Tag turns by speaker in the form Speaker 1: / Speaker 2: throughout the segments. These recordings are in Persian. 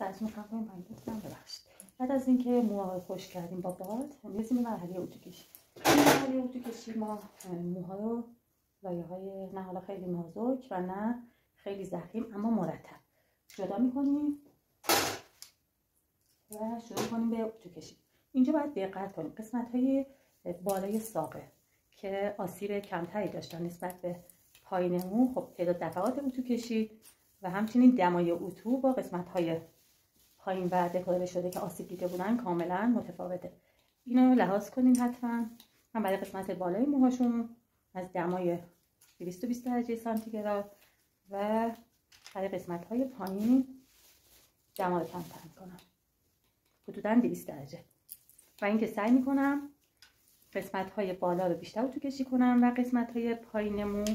Speaker 1: سرتون رو خم کنیم پایین لطفاً. ببخشید. بعد از اینکه موها رو خشک کردیم با باد میرسیم به مرحله اتوکشی. مرحله اتوکشی ما موها رو لایه‌های نه حالا خیلی نازک و نه خیلی ضخیم اما مرتب جدا می‌کنیم و شروع کنیم به اتوکشی. اینجا باید دقت کنیم قسمت‌های بالای ساقه که آسیب کمتری داشتن نسبت به پایین مو، خب تعداد دفعات اتو کشید و همچنین دمای اتو با قسمت‌های پایین و دکوره شده که آسیب دیده بودن کاملا متفاوته. اینو لحاظ کنین حتما. من برای قسمت بالای موهاشون از دمای 220 درجه سانتیگراد و برای قسمت‌های پایین دما رو کمتر می‌کنم، حدوداً 200 درجه. و اینکه سعی می‌کنم قسمت‌های بالا رو بیشتر اتو کشی کنم و قسمت‌های پایین مو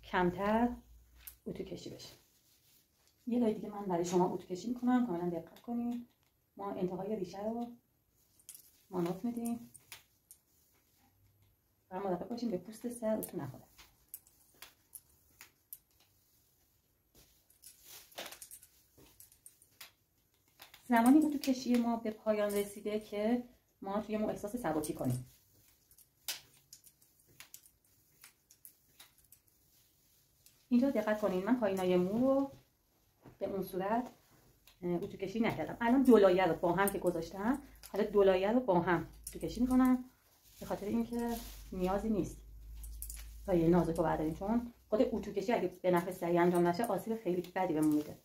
Speaker 1: کمتر اتو کشی بشه. یه لایه دیگه من برای شما اتو کشی میکنم، کاملا دقت کنید. ما انتهای ریشه رو مانوت میدیم و مراقب باشیم به پوست سر اتو نخوره. زمانی اتو کشی ما به پایان رسیده که ما توی مو احساس ثباتی کنیم. اینجا دقت کنید من پایینای مو رو به اون صورت اتو کشی نکردم. الان دو لایه رو با هم که گذاشتم، حالا دو لایه رو با هم اتو کشی میکنم به خاطر اینکه نیازی نیست لایه نازک رو برداریم، چون خود اتو کشی اگه به نحو سریع انجام نشه آسیب خیلی بدی بهمون میده.